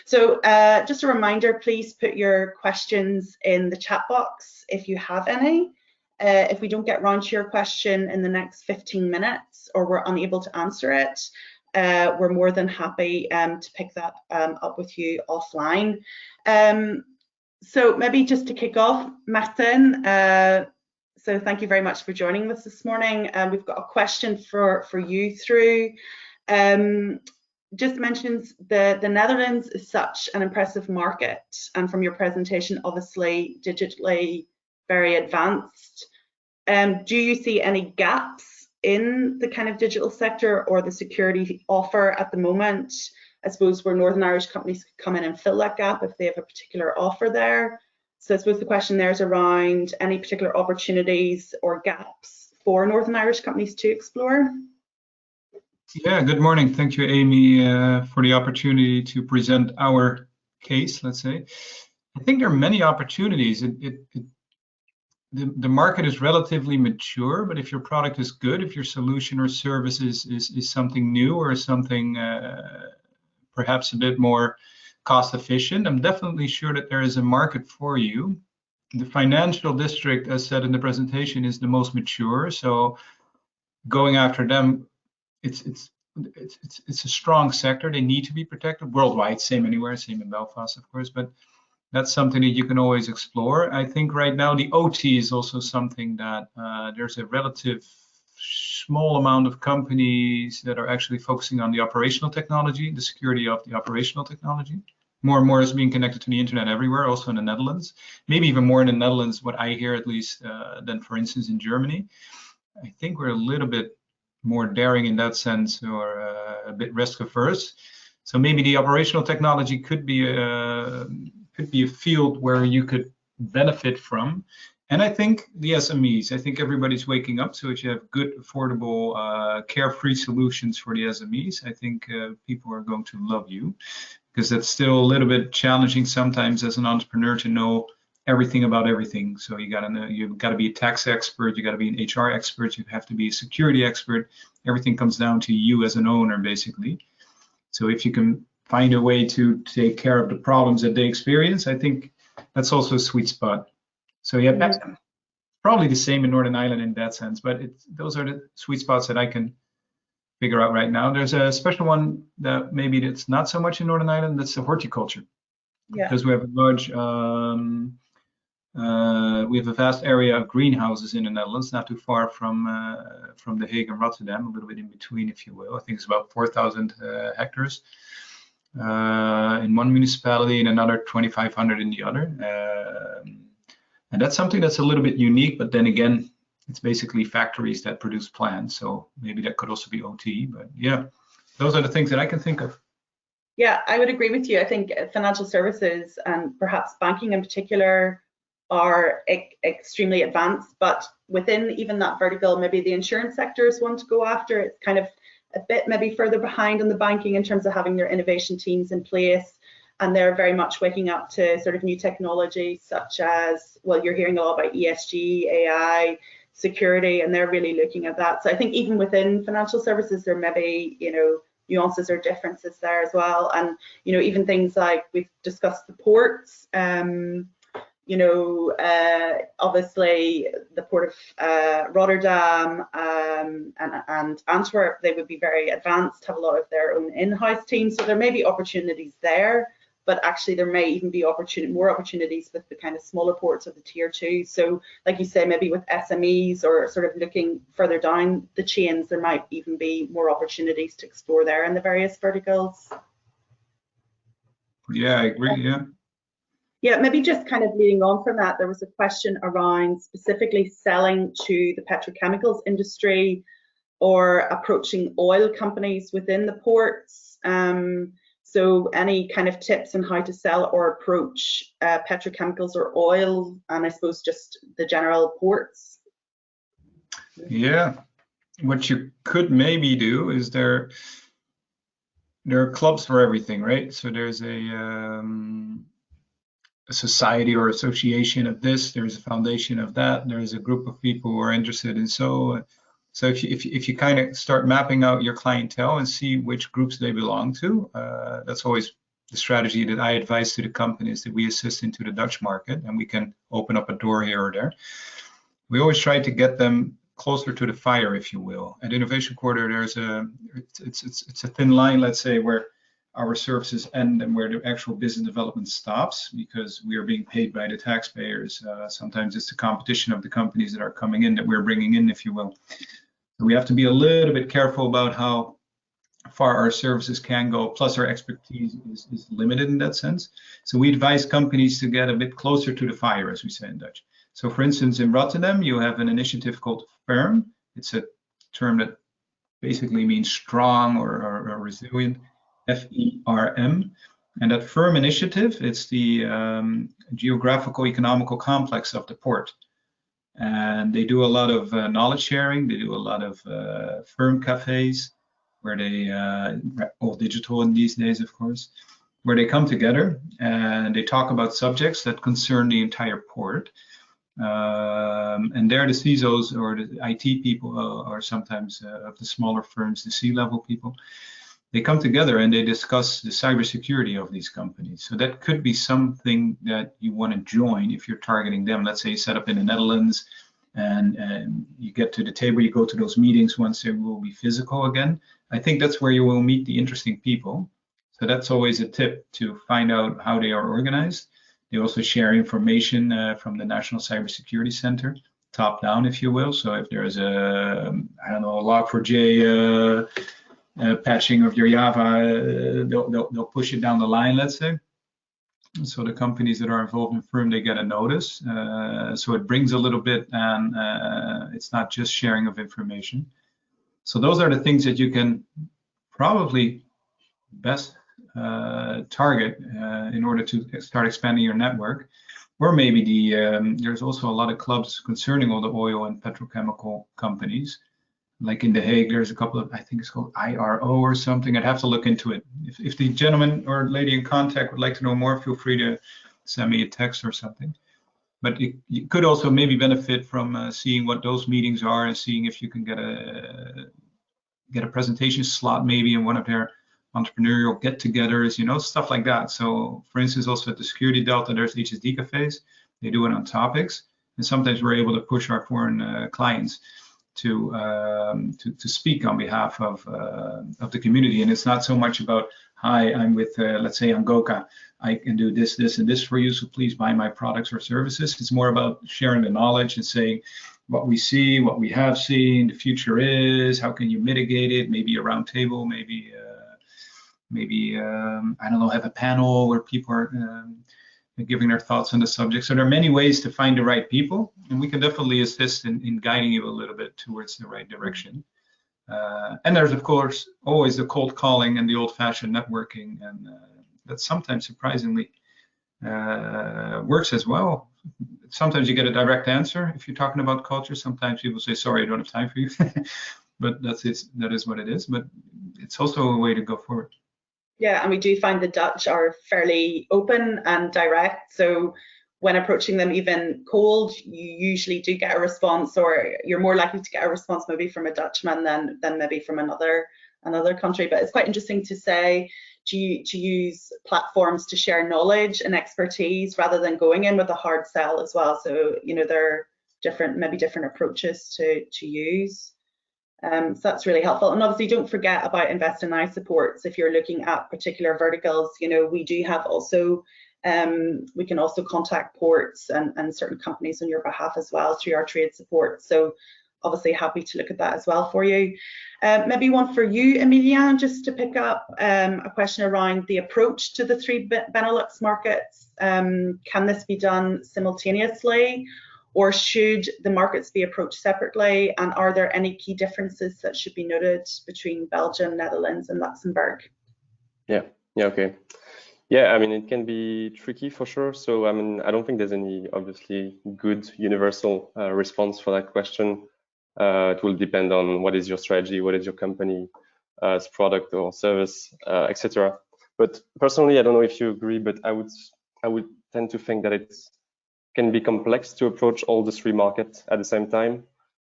So just a reminder, please put your questions in the chat box if you have any. If we don't get round to your question in the next 15 minutes or we're unable to answer it, we're more than happy to pick that up with you offline. So maybe just to kick off, Martin, so thank you very much for joining us this morning. We've got a question for you through. Just mentions the Netherlands is such an impressive market, and from your presentation, obviously digitally very advanced. Do you see any gaps in the kind of digital sector or the security offer at the moment? I suppose where Northern Irish companies could come in and fill that gap if they have a particular offer there. So I suppose the question there is around any particular opportunities or gaps for Northern Irish companies to explore. Yeah, good morning. Thank you, Amy, for the opportunity to present our case, let's say. I think there are many opportunities. The market is relatively mature, but if your product is good, if your solution or service is something new or something perhaps a bit more cost efficient, I'm definitely sure that there is a market for you. The financial district, as said in the presentation, is the most mature. So going after them, it's a strong sector. They need to be protected worldwide, same anywhere, same in Belfast, of course, but that's something that you can always explore. I think right now the OT is also something that there's a relative small amount of companies that are actually focusing on the operational technology, the security of the operational technology. More and more is being connected to the internet everywhere, also in the Netherlands. Maybe even more in the Netherlands, what I hear at least, than for instance in Germany. I think we're a little bit more daring in that sense, or a bit risk averse. So maybe the operational technology could be a field where you could benefit from. And I think the SMEs, I think everybody's waking up. So if you have good, affordable, carefree solutions for the SMEs, I think people are going to love you, because that's still a little bit challenging sometimes as an entrepreneur to know everything about everything. So you gotta know, you've got to be a tax expert, you got to be an HR expert, you have to be a security expert. Everything comes down to you as an owner, basically. So if you can find a way to take care of the problems that they experience, I think that's also a sweet spot. So yeah, that's probably the same in Northern Ireland in that sense, but those are the sweet spots that I can figure out right now. There's a special one that maybe that's not so much in Northern Ireland, that's the horticulture. Yeah. Because we have a large, we have a vast area of greenhouses in the Netherlands, not too far from The Hague and Rotterdam, a little bit in between, if you will. I think it's about 4,000 hectares in one municipality and another 2,500 in the other. And that's something that's a little bit unique, but then again, it's basically factories that produce plants. So maybe that could also be OT, but yeah, those are the things that I can think of. Yeah, I would agree with you. I think financial services and perhaps banking in particular are extremely advanced, but within even that vertical, maybe the insurance sectors want to go after. It's kind of a bit maybe further behind on the banking in terms of having their innovation teams in place. And they're very much waking up to sort of new technologies such as, well, you're hearing a lot about ESG, AI, security, and they're really looking at that. So I think even within financial services, there may be, you know, nuances or differences there as well. And, you know, even things like we've discussed the ports, you know, obviously the port of Rotterdam and Antwerp, they would be very advanced, have a lot of their own in-house teams. So there may be opportunities there, but actually there may even be more opportunities with the kind of smaller ports of the tier 2. So like you say, maybe with SMEs or sort of looking further down the chains, there might even be more opportunities to explore there in the various verticals. Yeah, I agree, yeah. Yeah, maybe just kind of leading on from that, there was a question around specifically selling to the petrochemicals industry or approaching oil companies within the ports. So any kind of tips on how to sell or approach petrochemicals or oil, and I suppose just the general ports? Yeah, what you could maybe do is there are clubs for everything, right? So there's a society or association of this, there's a foundation of that, there's a group of people who are interested in so if you kind of start mapping out your clientele and see which groups they belong to, that's always the strategy that I advise to the companies that we assist into the Dutch market, and we can open up a door here or there. We always try to get them closer to the fire, if you will. At Innovation Quarter, it's a thin line, let's say, where our services end and where the actual business development stops, because we are being paid by the taxpayers. Sometimes it's the competition of the companies that are coming in that we're bringing in, if you will. So we have to be a little bit careful about how far our services can go, plus our expertise is limited in that sense. So we advise companies to get a bit closer to the fire, as we say in Dutch. So for instance, in Rotterdam, you have an initiative called FIRM. It's a term that basically means strong or resilient, FERM. And that FIRM initiative, it's the geographical economical complex of the port. And they do a lot of knowledge sharing. They do a lot of FIRM cafes, where they, all digital in these days, of course, where they come together and they talk about subjects that concern the entire port. And there the CISOs or the IT people, or sometimes of the smaller firms, the C-level people, they come together and they discuss the cybersecurity of these companies. So that could be something that you want to join if you're targeting them. Let's say you set up in the Netherlands and you get to the table, you go to those meetings once they will be physical again. I think that's where you will meet the interesting people. So that's always a tip, to find out how they are organized. They also share information from the National Cybersecurity Center, top down, if you will. So if there's a, I don't know, a Log4j patching of your Java, they'll push it down the line, let's say. So the companies that are involved in FIRM, they get a notice. So it brings a little bit, and it's not just sharing of information. So those are the things that you can probably best target in order to start expanding your network. Or maybe there's also a lot of clubs concerning all the oil and petrochemical companies. Like in The Hague, there's a couple of, I think it's called IRO or something. I'd have to look into it. If the gentleman or lady in contact would like to know more, feel free to send me a text or something. But you could also maybe benefit from seeing what those meetings are and seeing if you can get a presentation slot maybe in one of their entrepreneurial get-togethers, you know, stuff like that. So for instance, also at the Security Delta, there's HSD cafes. They do it on topics. And sometimes we're able to push our foreign clients to speak on behalf of the community. And it's not so much about, hi, I'm with, let's say, Angoka. I can do this, this, and this for you, so please buy my products or services. It's more about sharing the knowledge and saying what we see, what we have seen, the future is, how can you mitigate it, maybe a round table, maybe I don't know, have a panel where people are giving their thoughts on the subject. So there are many ways to find the right people, and we can definitely assist in guiding you a little bit towards the right direction. And there's, of course, always the cold calling and the old-fashioned networking, and that sometimes surprisingly works as well. Sometimes you get a direct answer if you're talking about culture. Sometimes people say, sorry, I don't have time for you. But that is what it is. But it's also a way to go forward. Yeah, and we do find the Dutch are fairly open and direct. So when approaching them even cold, you usually do get a response, or you're more likely to get a response maybe from a Dutchman than maybe from another country. But it's quite interesting to say to use platforms to share knowledge and expertise rather than going in with a hard sell as well. So, you know, there are maybe different approaches to use. So that's really helpful. And obviously, don't forget about Invest in I supports. If you're looking at particular verticals, you know, we do have also, we can also contact ports and certain companies on your behalf as well through our trade support. So obviously happy to look at that as well for you. Maybe one for you, Emilian, just to pick up a question around the approach to the 3 Benelux markets. Can this be done simultaneously, or should the markets be approached separately? And are there any key differences that should be noted between Belgium, Netherlands, and Luxembourg? Yeah, okay. Yeah, I mean, it can be tricky for sure. So, I mean, I don't think there's any obviously good universal response for that question. It will depend on what is your strategy, what is your company's product or service, etc. But personally, I don't know if you agree, but I would tend to think that it can be complex to approach all the 3 markets at the same time.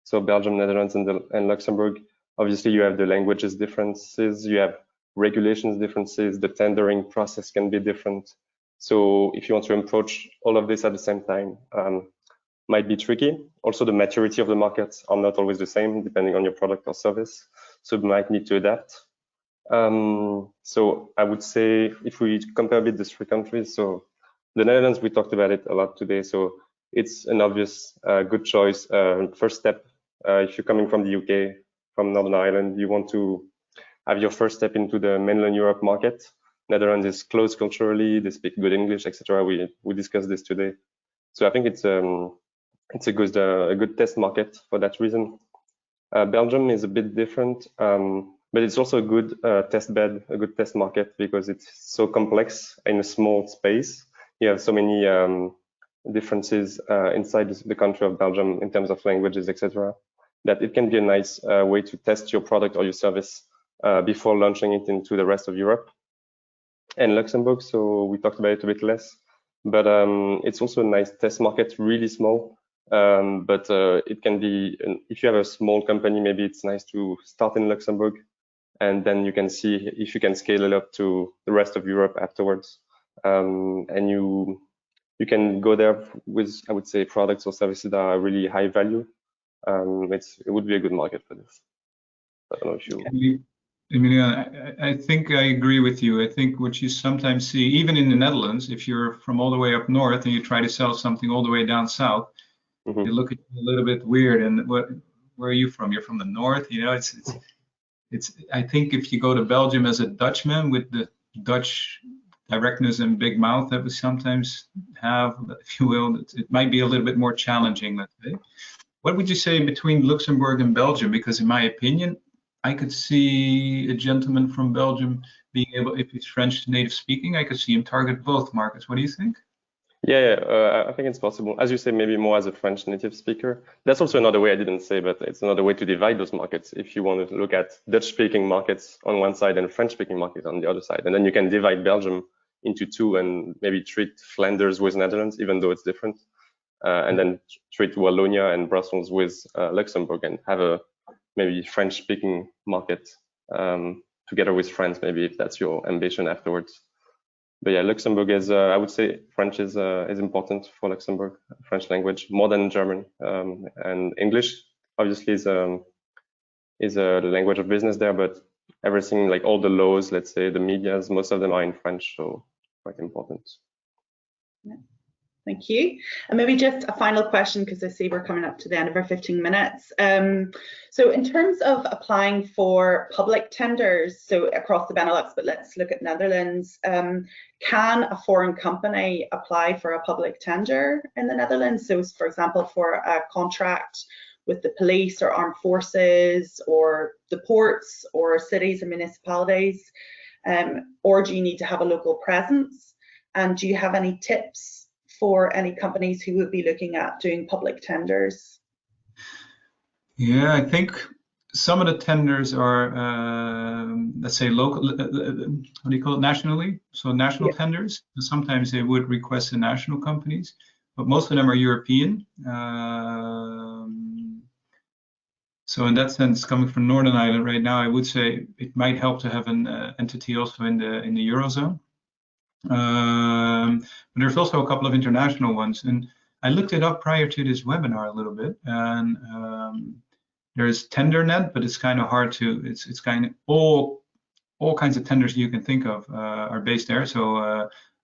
So Belgium, Netherlands, and Luxembourg. Obviously, you have the languages differences, you have regulations differences, the tendering process can be different. So if you want to approach all of this at the same time, might be tricky. Also, the maturity of the markets are not always the same depending on your product or service. So you might need to adapt. So I would say if we compare a bit the 3 countries, so the Netherlands, we talked about it a lot today. So it's an obvious good choice. First step, if you're coming from the UK, from Northern Ireland, you want to have your first step into the mainland Europe market. Netherlands is close culturally, they speak good English, etc. We discussed this today. So I think it's a good test market for that reason. Belgium is a bit different, but it's also a good test bed, a good test market because it's so complex in a small space. You have so many differences inside the country of Belgium in terms of languages, etc., that it can be a nice way to test your product or your service before launching it into the rest of Europe. And Luxembourg, so we talked about it a bit less, but it's also a nice test market, really small. But it can be, if you have a small company, maybe it's nice to start in Luxembourg, and then you can see if you can scale it up to the rest of Europe afterwards. And you can go there with, I would say, products or services that are really high value. It would be a good market for this. I don't know if you... Emilian, I think I agree with you. I think what you sometimes see, even in the Netherlands, if you're from all the way up north and you try to sell something all the way down south, Mm-hmm. you look at you a little bit weird. And where are you from? You're from the north, you know. It's. I think if you go to Belgium as a Dutchman with the Dutch directness and big mouth that we sometimes have, if you will, it might be a little bit more challenging, let's say. What would you say between Luxembourg and Belgium? Because in my opinion, I could see a gentleman from Belgium being able, if he's French native speaking, I could see him target both markets. What do you think? Yeah, I think it's possible. As you say, maybe more as a French native speaker. That's also another way I didn't say, but it's another way to divide those markets. If you want to look at Dutch-speaking markets on one side and French-speaking markets on the other side, and then you can divide Belgium into 2 and maybe treat Flanders with Netherlands, even though it's different, and then treat Wallonia and Brussels with Luxembourg and have a maybe French-speaking market together with France, maybe if that's your ambition afterwards. But yeah, Luxembourg is, I would say French is important for Luxembourg, French language, more than German. And English, obviously, is a language of business there, but everything, like all the laws, let's say, the medias, most of them are in French, so quite important. Yeah. Thank you. And maybe just a final question, because I see we're coming up to the end of our 15 minutes. So in terms of applying for public tenders, so across the Benelux, but let's look at Netherlands, can a foreign company apply for a public tender in the Netherlands? So for example, for a contract with the police or armed forces or the ports or cities and municipalities, or do you need to have a local presence? And do you have any tips for any companies who would be looking at doing public tenders? Yeah, I think some of the tenders are, let's say, local, what do you call it, nationally? So national tenders. Sometimes they would request the national companies, but most of them are European. So in that sense, coming from Northern Ireland right now, I would say it might help to have an entity also in the Eurozone. But there's also a couple of international ones, and I looked it up prior to this webinar a little bit, and there's TenderNet, but it's kind of hard to, it's kind of all kinds of tenders you can think of are based there. So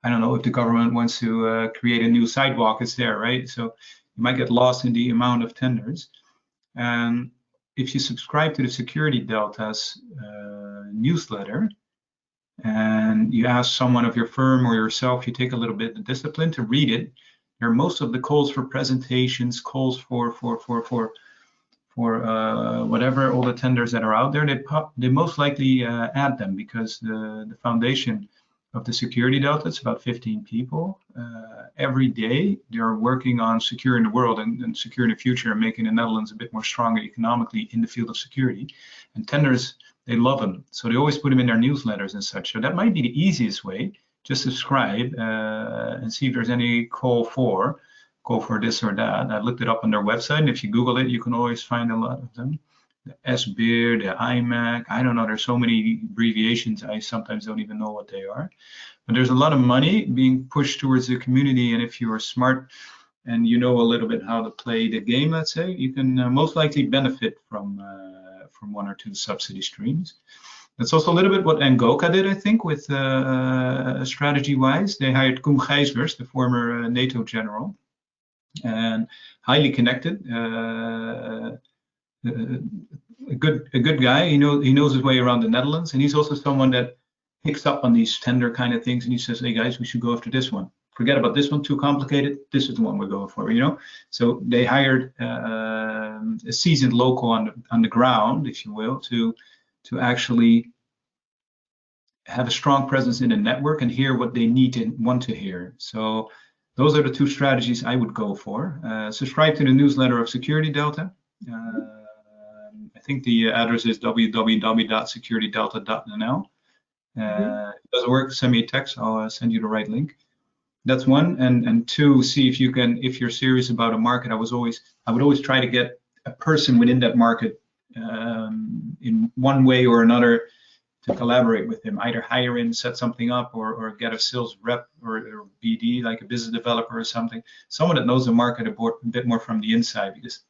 I don't know if the government wants to create a new sidewalk, it's there, right? So you might get lost in the amount of tenders. And if you subscribe to the Security Deltas newsletter, and you ask someone of your firm or yourself, you take a little bit of discipline to read it. There are most of the calls for presentations, calls for whatever, all the tenders that are out there, they most likely add them, because the foundation of the Security Delta, it's about 15 people. Every day they're working on securing the world and securing the future and making the Netherlands a bit more stronger economically in the field of security. And tenders, they love them, so they always put them in their newsletters and such. So that might be the easiest way. Just subscribe and see if there's any call for this or that. I looked it up on their website, and if you Google it, you can always find a lot of them. SBIR, the IMAC, I don't know, there's so many abbreviations, I sometimes don't even know what they are. But there's a lot of money being pushed towards the community, and if you are smart and you know a little bit how to play the game, let's say, you can most likely benefit from 1 or 2 subsidy streams. That's also a little bit what Angoka did, I think, with strategy-wise. They hired Koen Gijsbers, the former NATO general, and highly connected, a good guy. He knows his way around the Netherlands, and he's also someone that picks up on these tender kind of things, and he says, "Hey guys, we should go after this one. Forget about this one, too complicated. This is the one we're going for." You know, so they hired a seasoned local on the ground, if you will, to actually have a strong presence in the network and hear what they need and want to hear. So those are the 2 strategies I would go for. Subscribe to the newsletter of Security Delta. I think the address is www.securitydelta.nl. If it doesn't work, send me a text. I'll send you the right link. That's 1. And 2, see if you can, if you're serious about a market. I would always try to get a person within that market in one way or another to collaborate with him, either hire him, set something up, or get a sales rep or BD, like a business developer or something, someone that knows the market a bit more from the inside, because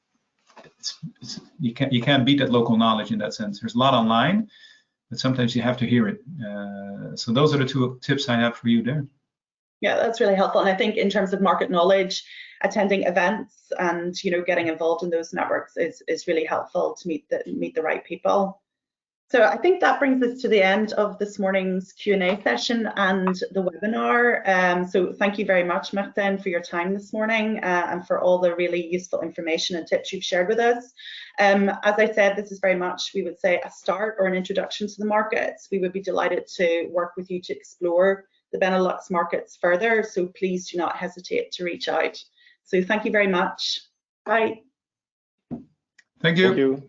you can't beat that local knowledge in that sense. There's a lot online, but sometimes you have to hear it. So those are the 2 tips I have for you there. Yeah, that's really helpful. And I think in terms of market knowledge, attending events and getting involved in those networks is really helpful to meet the right people. So I think that brings us to the end of this morning's Q&A session and the webinar. So thank you very much, Martin, for your time this morning and for all the really useful information and tips you've shared with us. As I said, this is very much, we would say, a start or an introduction to the markets. We would be delighted to work with you to explore the Benelux markets further. So please do not hesitate to reach out. So thank you very much. Bye. Thank you. Thank you.